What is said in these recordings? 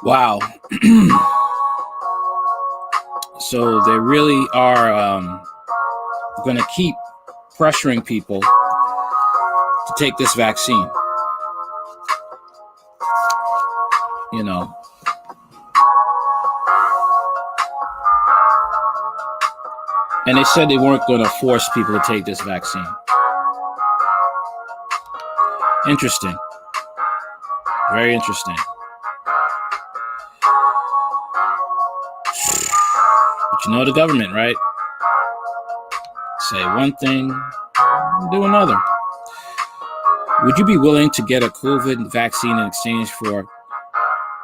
Wow. So they really are going to keep pressuring people to take this vaccine. You know, and they said they weren't going to force people to take this vaccine. Interesting. Very interesting. But you know the government, right? Say one thing, do another. Would you be willing to get a COVID vaccine in exchange for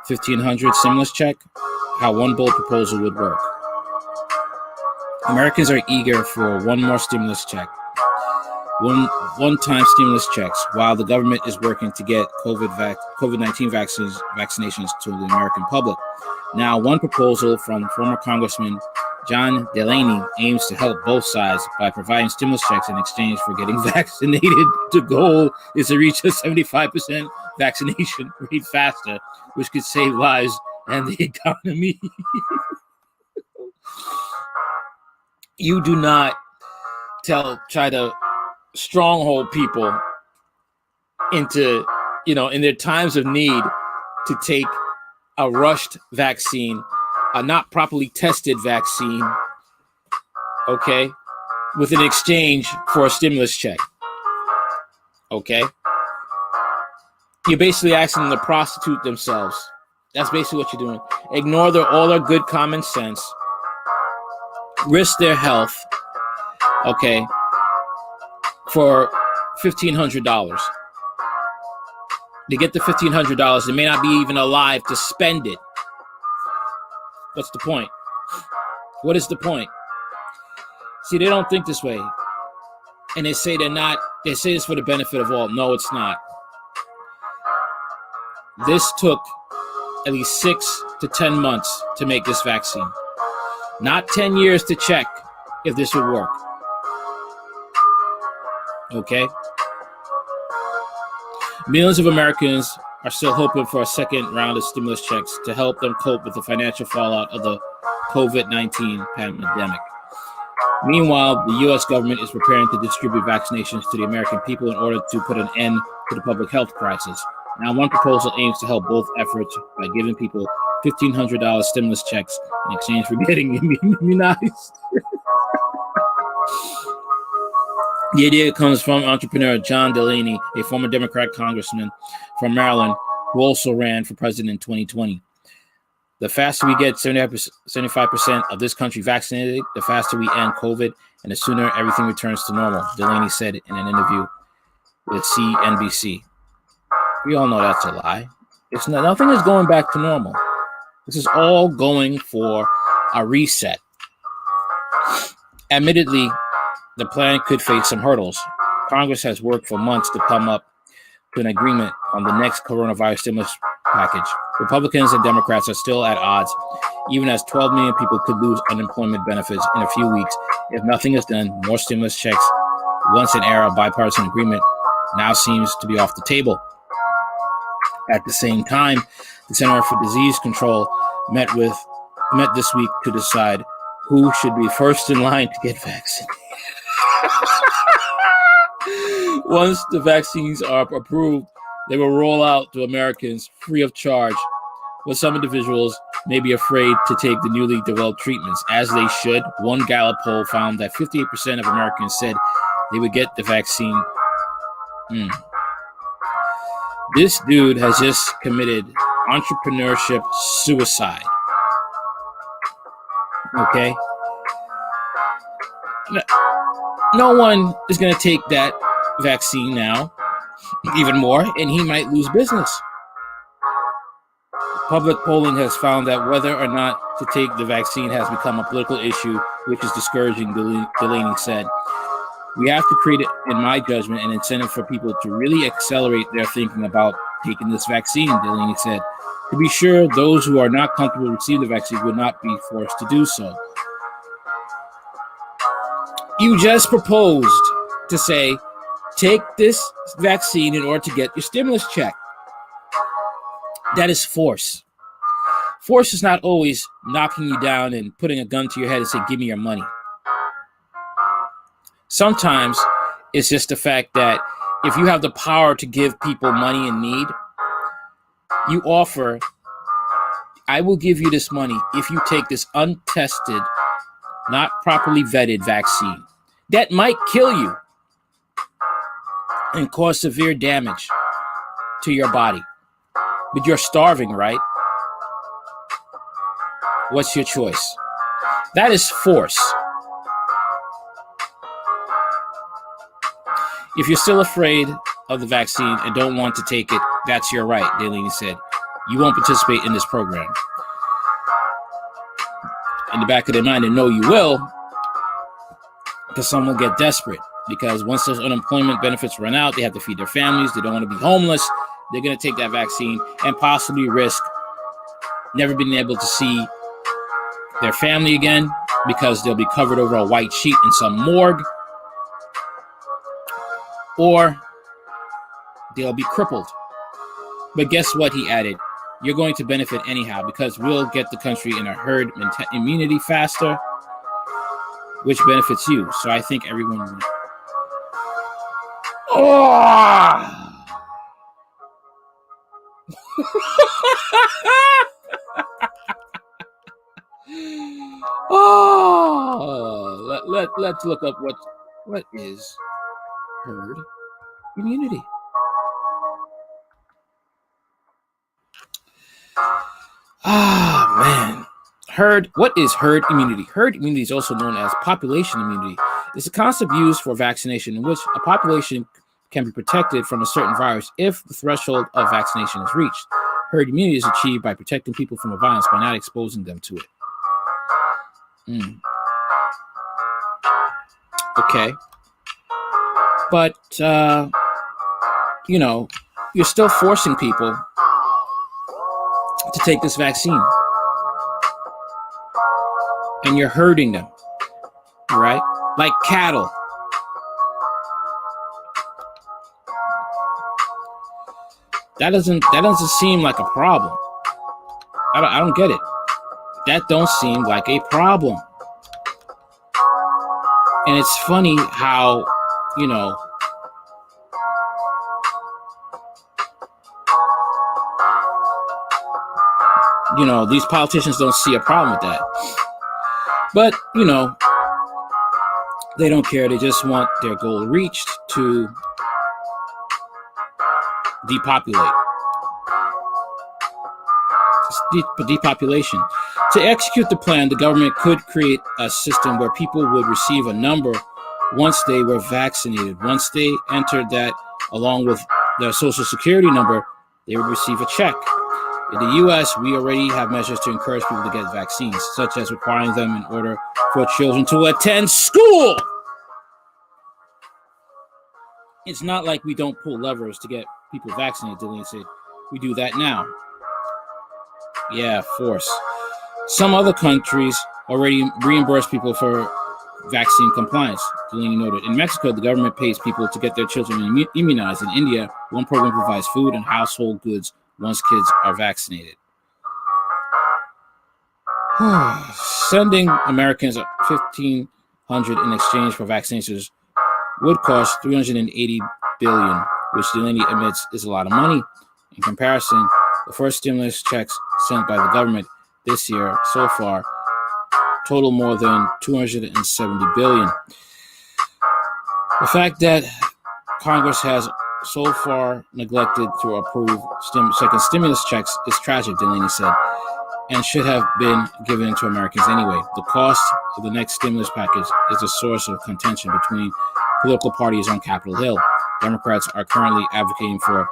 $1,500 stimulus check? How one bold proposal would work. Americans are eager for one more stimulus check. One-time stimulus checks while the government is working to get COVID-19 vaccinations to the American public. Now, one proposal from former Congressman John Delaney aims to help both sides by providing stimulus checks in exchange for getting vaccinated. The goal is to reach a 75% vaccination rate faster, which could save lives and the economy. You do not try to stronghold people into, in their times of need to take a rushed vaccine, a not properly tested vaccine, okay, with an exchange for a stimulus check, okay? You're basically asking them to prostitute themselves. That's basically what you're doing. Ignore all their good common sense, risk their health, okay, for $1,500. They get the $1,500, they may not be even alive to spend it. What's the point? What is the point? See, they don't think this way. And they say they say it's for the benefit of all. No, it's not. This took at least 6 to 10 months to make this vaccine. Not 10 years to check if this would work. Okay? Millions of Americans are still hoping for a second round of stimulus checks to help them cope with the financial fallout of the COVID-19 pandemic. Meanwhile, the U.S. government is preparing to distribute vaccinations to the American people in order to put an end to the public health crisis. Now, one proposal aims to help both efforts by giving people $1,500 stimulus checks in exchange for getting immunized. The idea comes from entrepreneur John Delaney, a former Democrat congressman from Maryland who also ran for president in 2020. The faster we get 75% of this country vaccinated, the faster we end COVID, and the sooner everything returns to normal, Delaney said in an interview with CNBC. We all know that's a lie. Nothing is going back to normal. This is all going for a reset. Admittedly, the plan could face some hurdles. Congress has worked for months to come up to an agreement on the next coronavirus stimulus package. Republicans and Democrats are still at odds, even as 12 million people could lose unemployment benefits in a few weeks if nothing is done. More stimulus checks, once an era of bipartisan agreement, now seems to be off the table. At the same time, the Center for Disease Control met this week to decide who should be first in line to get vaccinated. Once the vaccines are approved, they will roll out to Americans free of charge, but some individuals may be afraid to take the newly developed treatments, as they should. One Gallup poll found that 58% of Americans said they would get the vaccine. This dude has just committed entrepreneurship suicide. Okay? No one is going to take that vaccine now, even more, and he might lose business. Public polling has found that whether or not to take the vaccine has become a political issue, which is discouraging, Delaney said. We have to create, in my judgment, an incentive for people to really accelerate their thinking about taking this vaccine, Delaney said. To be sure, those who are not comfortable receiving the vaccine would not be forced to do so. You just proposed to say, take this vaccine in order to get your stimulus check. That is force. Force is not always knocking you down and putting a gun to your head and saying, give me your money. Sometimes it's just the fact that if you have the power to give people money in need, you offer, I will give you this money if you take this untested, not properly vetted vaccine that might kill you and cause severe damage to your body. But you're starving, right? What's your choice? That is force. If you're still afraid of the vaccine and don't want to take it, that's your right, Delaney said. You won't participate in this program. In the back of their mind, they know you will, because some will get desperate. Because once those unemployment benefits run out, they have to feed their families. They don't want to be homeless. They're going to take that vaccine and possibly risk never being able to see their family again because they'll be covered over a white sheet in some morgue. Or they'll be crippled. But guess what, he added? You're going to benefit anyhow because we'll get the country in a herd immunity faster, which benefits you. So I think everyone will. Oh! Oh! Let's look up what is herd immunity. Man. What is herd immunity? Herd immunity is also known as population immunity. It's a concept used for vaccination in which a population can be protected from a certain virus if the threshold of vaccination is reached. Herd immunity is achieved by protecting people from a virus by not exposing them to it. Okay. But, you're still forcing people to take this vaccine. And you're herding them, right? Like cattle. That doesn't seem like a problem. I don't get it. That don't seem like a problem. And it's funny how, these politicians don't see a problem with that. But, they don't care. They just want their goal reached to depopulate. Depopulation. To execute the plan, the government could create a system where people would receive a number once they were vaccinated. Once they entered that, along with their social security number, they would receive a check. In the U.S., we already have measures to encourage people to get vaccines, such as requiring them in order for children to attend school. It's not like we don't pull levers to get people vaccinated, Delaney said. We do that now. Yeah, force. Some other countries already reimburse people for vaccine compliance, Delaney noted. In Mexico, the government pays people to get their children immunized. In India, one program provides food and household goods once kids are vaccinated. Sending Americans $1,500 in exchange for vaccinations would cost $380 billion, which Delaney admits is a lot of money. In comparison, the first stimulus checks sent by the government this year so far total more than $270 billion. The fact that Congress has so far neglected to approve second stimulus checks is tragic, Delaney said, and should have been given to Americans anyway. The cost of the next stimulus package is a source of contention between political parties on Capitol Hill. Democrats are currently advocating for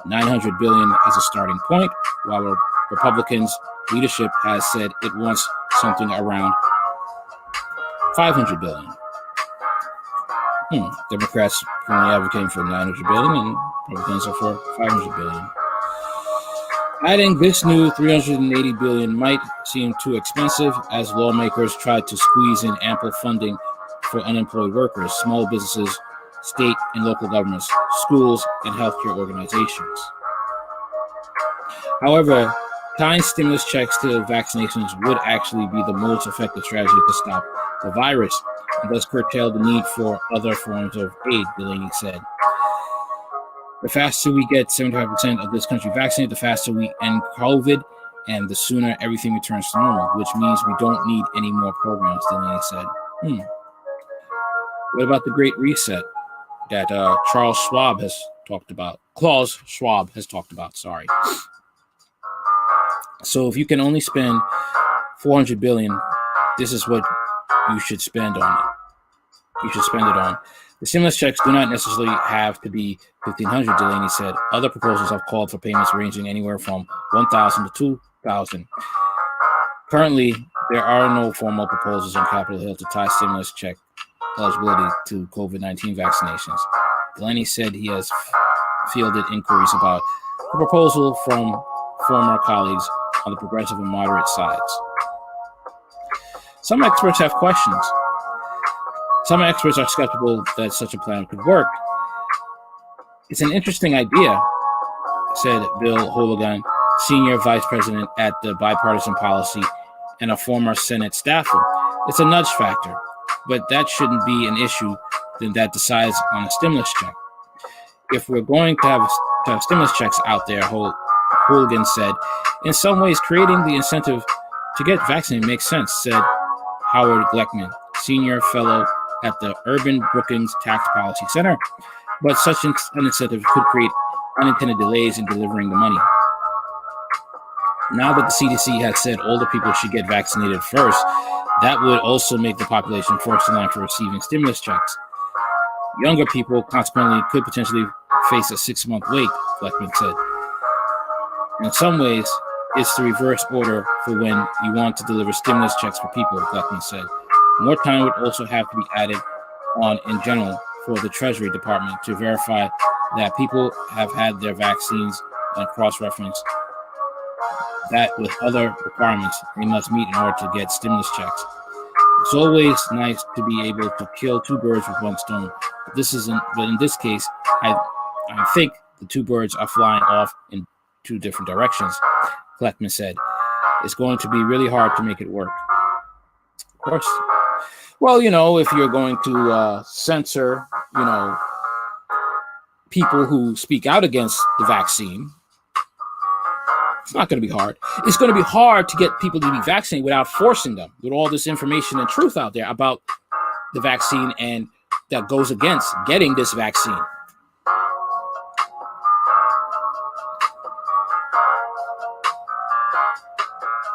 $900 billion as a starting point, while Republicans' leadership has said it wants something around $500 billion. Democrats currently advocating for $900 billion, and Republicans are for $500 billion. Adding this new $380 billion might seem too expensive as lawmakers try to squeeze in ample funding for unemployed workers, small businesses, state and local governments, schools, and healthcare organizations. However, Tying stimulus checks to vaccinations would actually be the most effective strategy to stop the virus and thus curtail the need for other forms of aid, Delaney said. The faster we get 75% of this country vaccinated, the faster we end COVID, and the sooner everything returns to normal, which means we don't need any more programs, Delaney said. What about the Great Reset that Klaus Schwab has talked about? Sorry. So if you can only spend $400 billion, this is what you should spend on it. You should spend it on. The stimulus checks do not necessarily have to be $1,500, Delaney said. Other proposals have called for payments ranging anywhere from $1,000 to $2,000. Currently, there are no formal proposals on Capitol Hill to tie stimulus check eligibility to COVID-19 vaccinations. Delaney said he has fielded inquiries about the proposal from former colleagues on the progressive and moderate sides. Some experts have questions. Some experts are skeptical that such a plan could work. It's an interesting idea, said Bill Hologan, senior vice president at the Bipartisan Policy and a former Senate staffer. It's a nudge factor, but that shouldn't be an issue that decides on a stimulus check. If we're going to have stimulus checks out there, Hologan said, in some ways creating the incentive to get vaccinated makes sense, said Howard Gleckman, senior fellow at the Urban Brookings Tax Policy Center, but such an incentive could create unintended delays in delivering the money. Now that the CDC has said older people should get vaccinated first, that would also make the population first in line for receiving stimulus checks. Younger people, consequently, could potentially face a 6-month wait, Gleckman said. In some ways, it's the reverse order for when you want to deliver stimulus checks for people, Gleckman said. More time would also have to be added on in general for the Treasury Department to verify that people have had their vaccines and cross-reference that with other requirements they must meet in order to get stimulus checks. It's always nice to be able to kill two birds with one stone. But in this case, I think the two birds are flying off in two different directions, Kleckman said. It's going to be really hard to make it work. Of course. Well, if you're going to censor, people who speak out against the vaccine, it's not going to be hard. It's going to be hard to get people to be vaccinated without forcing them, with all this information and truth out there about the vaccine and that goes against getting this vaccine.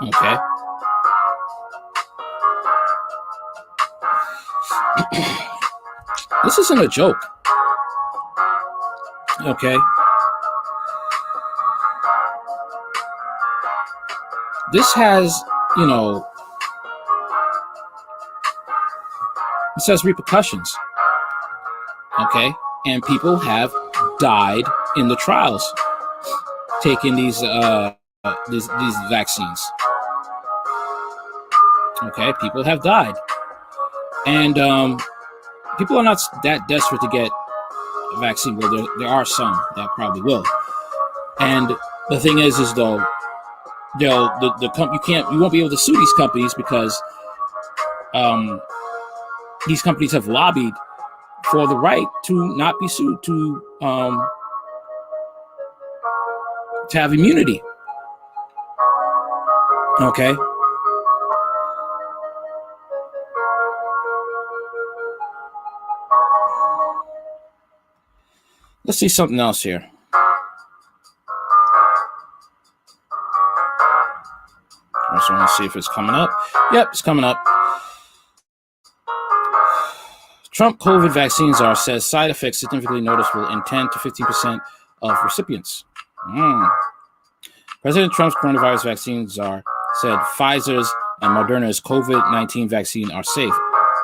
Okay. This isn't a joke. Okay. This has, this has repercussions. Okay. And people have died in the trials taking these vaccines. Okay. People have died. And people are not that desperate to get a vaccine. Well, there are some that probably will. And the thing is though, you won't be able to sue these companies because these companies have lobbied for the right to not be sued, to have immunity. Okay. Let's see something else here. I just want to see if it's coming up. Yep, it's coming up. Trump COVID vaccine czar says side effects significantly noticeable in 10 to 15% of recipients. President Trump's coronavirus vaccine czar said Pfizer's and Moderna's COVID-19 vaccine are safe,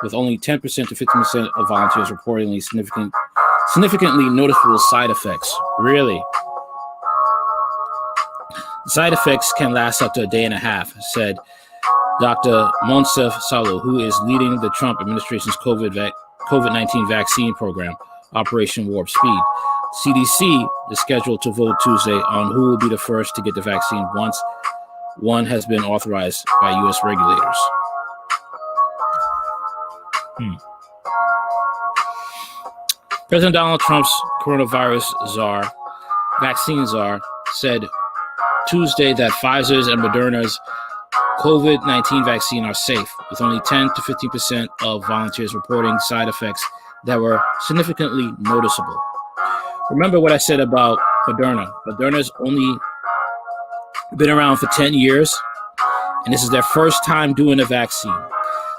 with only 10% to 15% of volunteers reporting significantly noticeable side effects. Really? Side effects can last up to a day and a half, said Dr. Monsef Salo, who is leading the Trump administration's COVID-19 vaccine program, Operation Warp Speed. CDC is scheduled to vote Tuesday on who will be the first to get the vaccine once one has been authorized by U.S. regulators. President Donald Trump's coronavirus vaccine czar, said Tuesday that Pfizer's and Moderna's COVID-19 vaccine are safe, with only 10 to 15% of volunteers reporting side effects that were significantly noticeable. Remember what I said about Moderna. Moderna's only been around for 10 years, and this is their first time doing a vaccine.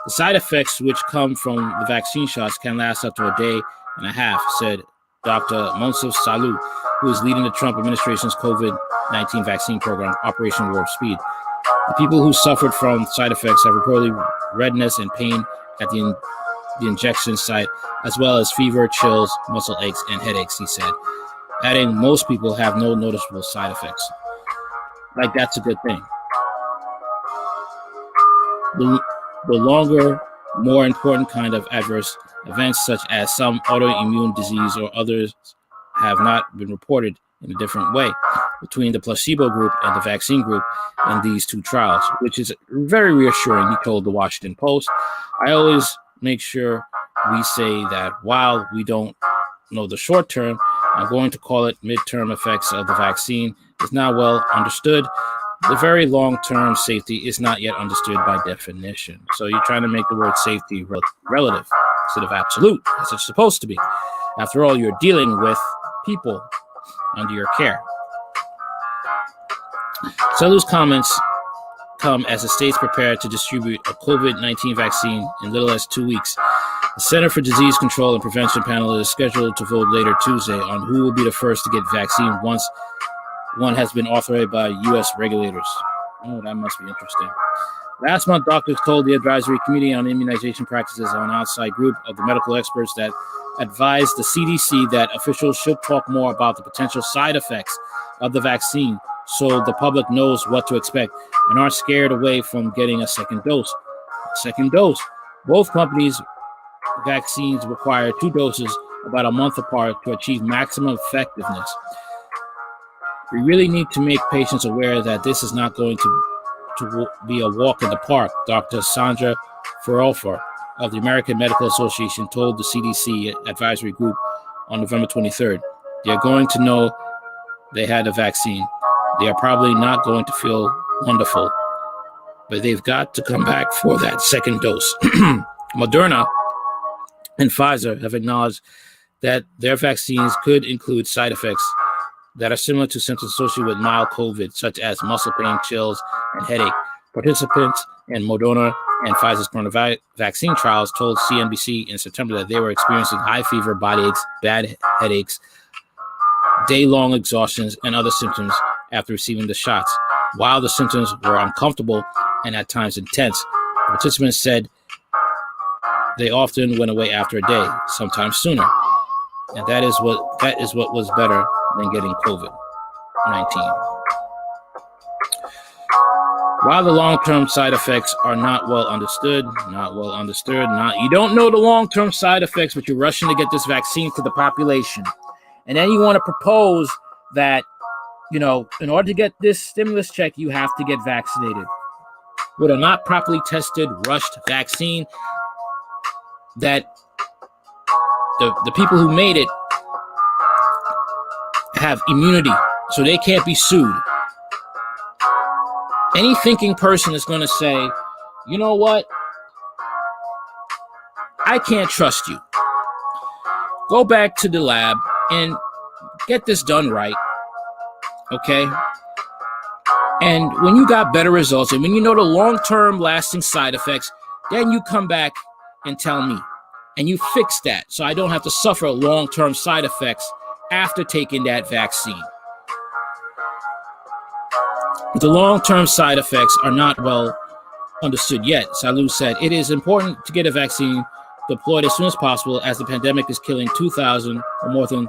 The side effects which come from the vaccine shots can last up to a day and a half, said Dr. Monsef Salou, who is leading the Trump administration's COVID-19 vaccine program, Operation Warp Speed. The people who suffered from side effects have reportedly redness and pain at the injection site, as well as fever, chills, muscle aches, and headaches, he said, adding most people have no noticeable side effects. Like, that's a good thing. The longer, more important kind of adverse events, such as some autoimmune disease or others, have not been reported in a different way between the placebo group and the vaccine group in these two trials, which is very reassuring, he told the Washington Post. I always make sure we say that while we don't know the short term, I'm going to call it midterm effects of the vaccine, is now well understood. The very long-term safety is not yet understood by definition. So you're trying to make the word safety relative instead of absolute, as it's supposed to be. After all, you're dealing with people under your care. Salou's comments come as the states prepare to distribute a COVID-19 vaccine in little as 2 weeks. The Center for Disease Control and Prevention panel is scheduled to vote later Tuesday on who will be the first to get vaccine once one has been authorized by U.S. regulators. Oh, that must be interesting. Last month, doctors told the Advisory Committee on Immunization Practices, an outside group of the medical experts that advised the CDC that officials should talk more about the potential side effects of the vaccine so the public knows what to expect and aren't scared away from getting a second dose. Both companies' vaccines require 2 doses about a month apart to achieve maximum effectiveness. We really need to make patients aware that this is not going to be a walk in the park, Dr. Sandra Ferolfer of the American Medical Association told the CDC advisory group on November 23rd. They are going to know they had a vaccine. They are probably not going to feel wonderful, but they've got to come back for that second dose. Moderna and Pfizer have acknowledged that their vaccines could include side effects that are similar to symptoms associated with mild COVID, such as muscle pain, chills, and headache. Participants in Moderna and Pfizer's coronavirus vaccine trials told CNBC in September that they were experiencing high fever, body aches, bad headaches, day-long exhaustions, and other symptoms after receiving the shots. While the symptoms were uncomfortable and at times intense, participants said they often went away after a day, sometimes sooner. And that is what was better than getting COVID-19. While the long-term side effects are not well understood, you don't know the long-term side effects, but you're rushing to get this vaccine to the population. And then you want to propose that, in order to get this stimulus check, you have to get vaccinated. With a not properly tested, rushed vaccine that the people who made it have immunity, so they can't be sued. Any thinking person is going to say, you know what? I can't trust you. Go back to the lab and get this done right, okay? And when you got better results and when you know the long-term lasting side effects, then you come back and tell me. And you fix that so I don't have to suffer long-term side effects after taking that vaccine. The long-term side effects are not well understood yet, Salou said. It is important to get a vaccine deployed as soon as possible as the pandemic is killing 2,000 or more than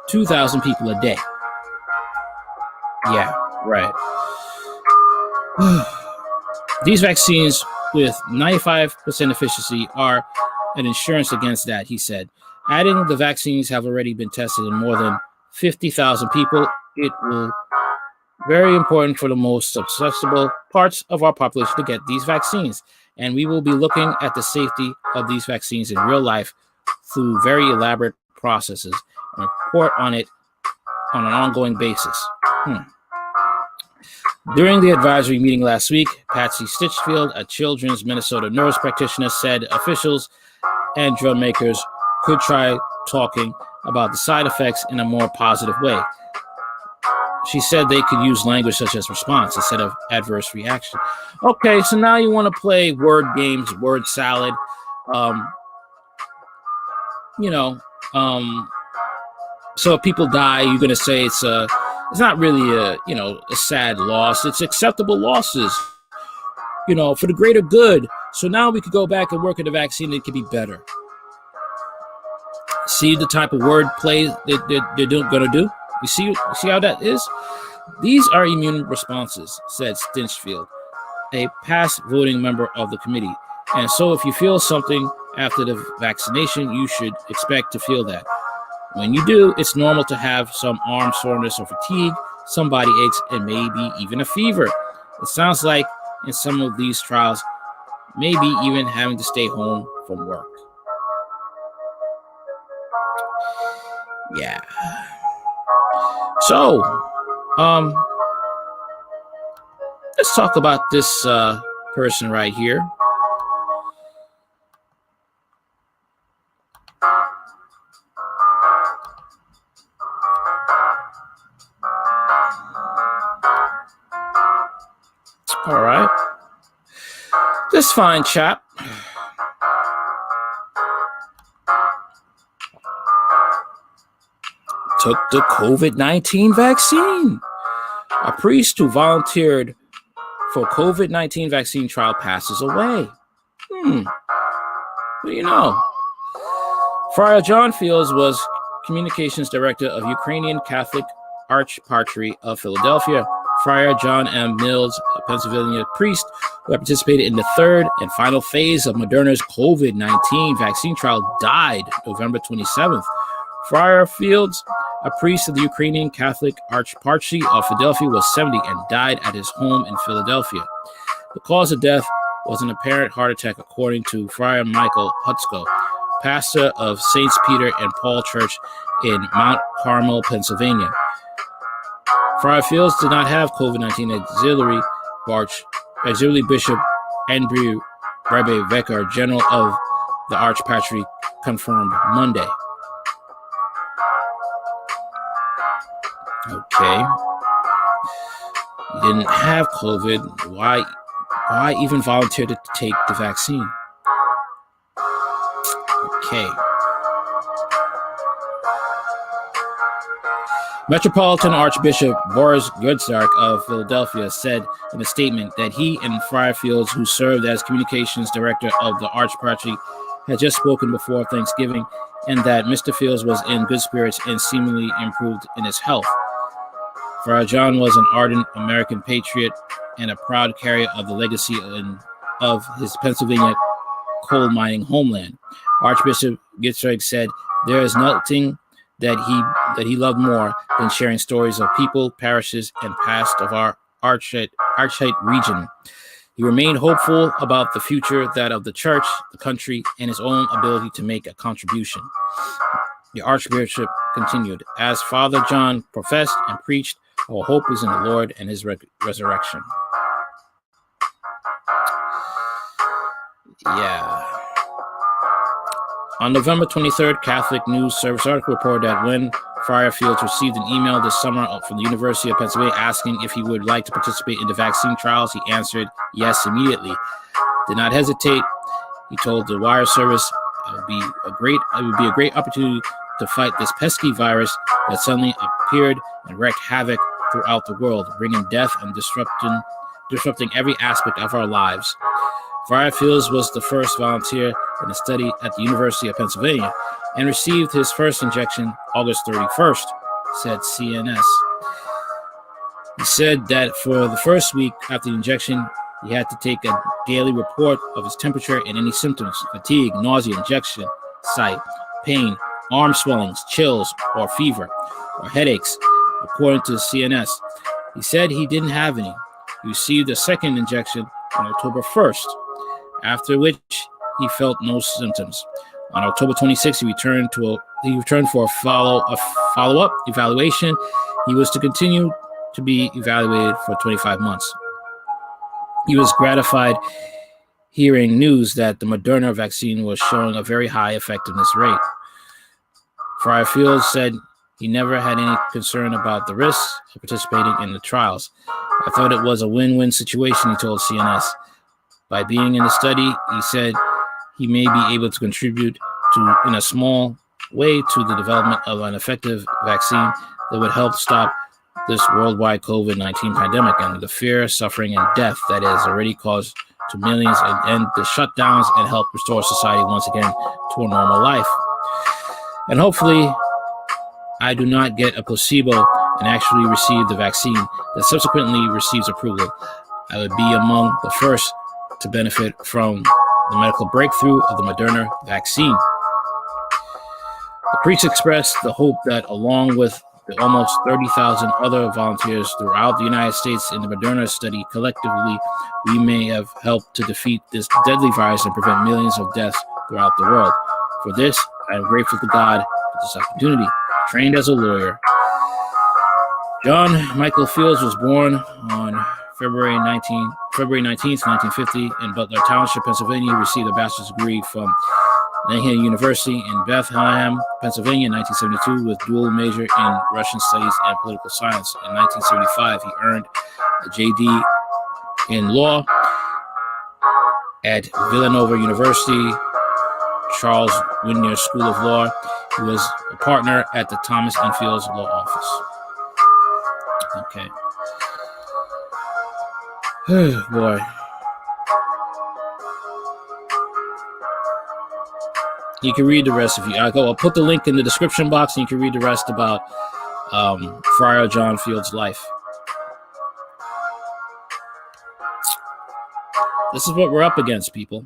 2,000 people a day. Yeah, right. These vaccines with 95% efficiency are an insurance against that, he said. Adding the vaccines have already been tested in more than 50,000 people. It will very important for the most susceptible parts of our population to get these vaccines. And we will be looking at the safety of these vaccines in real life through very elaborate processes and report on it on an ongoing basis. During the advisory meeting last week, Patsy Stitchfield, a children's Minnesota nurse practitioner, said officials and drug makers could try talking about the side effects in a more positive way. She said they could use language such as response instead of adverse reaction. Okay, so now you want to play word games, word salad. So if people die, you're going to say it's not really a sad loss. It's acceptable losses, for the greater good. So now we could go back and work at a vaccine that could be better. See the type of word play that they're going to do? You see how that is? These are immune responses, said Stinchfield, a past voting member of the committee. And so if you feel something after the vaccination, you should expect to feel that. When you do, it's normal to have some arm soreness or fatigue, some body aches, and maybe even a fever. It sounds like in some of these trials, maybe even having to stay home from work. Yeah. So, let's talk about this person right here. All right. This fine chap took the COVID-19 vaccine. A priest who volunteered for COVID-19 vaccine trial passes away. What do you know? Friar John Fields was communications director of Ukrainian Catholic Archeparchy of Philadelphia. Friar John M. Mills, a Pennsylvania priest who participated in the third and final phase of Moderna's COVID-19 vaccine trial, died November 27th. Friar Fields, a priest of the Ukrainian Catholic Archeparchy of Philadelphia, was 70 and died at his home in Philadelphia. The cause of death was an apparent heart attack, according to Friar Michael Hutsko, pastor of Saints Peter and Paul Church in Mount Carmel, Pennsylvania. Friar Fields did not have COVID-19. Auxiliary Bishop Andriy Rabiy, vicar general of the Archeparchy, confirmed Monday. Okay. He didn't have COVID. Why even volunteer to take the vaccine? Okay. Metropolitan Archbishop Boris Guzdark of Philadelphia said in a statement that he and Friar Fields, who served as communications director of the Archeparchy, had just spoken before Thanksgiving, and that Mr. Fields was in good spirits and seemingly improved in his health. Friar John was an ardent American patriot and a proud carrier of the legacy of his Pennsylvania coal mining homeland. Archbishop Guzdark said, "There is nothing that he loved more than sharing stories of people, parishes, and past of our Archite region. He remained hopeful about the future, that of the church, the country, and his own ability to make a contribution." The Archbishop continued, "As Father John professed and preached, our hope is in the Lord and his resurrection." Yeah. On November 23rd, Catholic News Service article reported that when Friar Fields received an email this summer from the University of Pennsylvania asking if he would like to participate in the vaccine trials, he answered yes immediately. Did not hesitate. He told the wire service, it would be a great opportunity to fight this pesky virus that suddenly appeared and wreaked havoc throughout the world, bringing death and disrupting every aspect of our lives. Friar Fields was the first volunteer in a study at the University of Pennsylvania and received his first injection August 31st, said CNS. He said that for the first week after the injection, he had to take a daily report of his temperature and any symptoms: fatigue, nausea, injection site, pain, arm swellings, chills, or fever, or headaches, according to CNS. He said he didn't have any. He received a second injection on October 1st, after which he felt no symptoms. On October 26th, he returned for a follow-up evaluation. He was to continue to be evaluated for 25 months. He was gratified hearing news that the Moderna vaccine was showing a very high effectiveness rate. Friar Fields said he never had any concern about the risks of participating in the trials. I thought it was a win-win situation, he told CNS. By being in the study, he said he may be able to contribute in a small way to the development of an effective vaccine that would help stop this worldwide COVID-19 pandemic and the fear, suffering, and death that has already caused to millions, and end the shutdowns and help restore society once again to a normal life. And hopefully, I do not get a placebo and actually receive the vaccine that subsequently receives approval. I would be among the first to benefit from the medical breakthrough of the Moderna vaccine. The priest expressed the hope that along with the almost 30,000 other volunteers throughout the United States in the Moderna study, collectively, we may have helped to defeat this deadly virus and prevent millions of deaths throughout the world. For this, I am grateful to God for this opportunity. Trained as a lawyer, John Michael Fields was born on February 19th, 1950 in Butler Township, Pennsylvania. He received a bachelor's degree from Lehigh University in Bethlehem, Pennsylvania in 1972 with dual major in Russian studies and political science. In 1975, he earned a JD in law at Villanova University, Charles Windner School of Law. He was a partner at the Thomas and Fields Law Office. Okay. Oh, boy. You can read the rest if you. I'll put the link in the description box, and you can read the rest about Friar John Fields' life. This is what we're up against, people.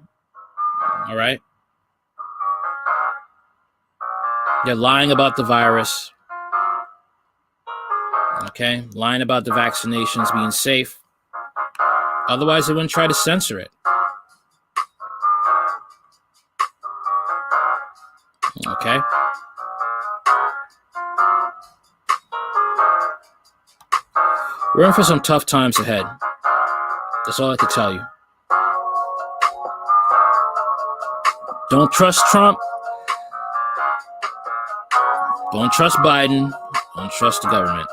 All right? They're lying about the virus. Okay? Lying about the vaccinations being safe. Otherwise, they wouldn't try to censor it. Okay? We're in for some tough times ahead. That's all I can tell you. Don't trust Trump. Don't trust Biden. Don't trust the government.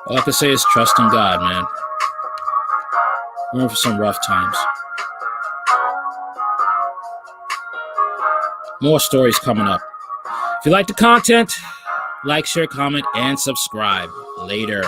All I can say is trust in God, man. We're in for some rough times. More stories coming up. If you like the content, like, share, comment, and subscribe. Later.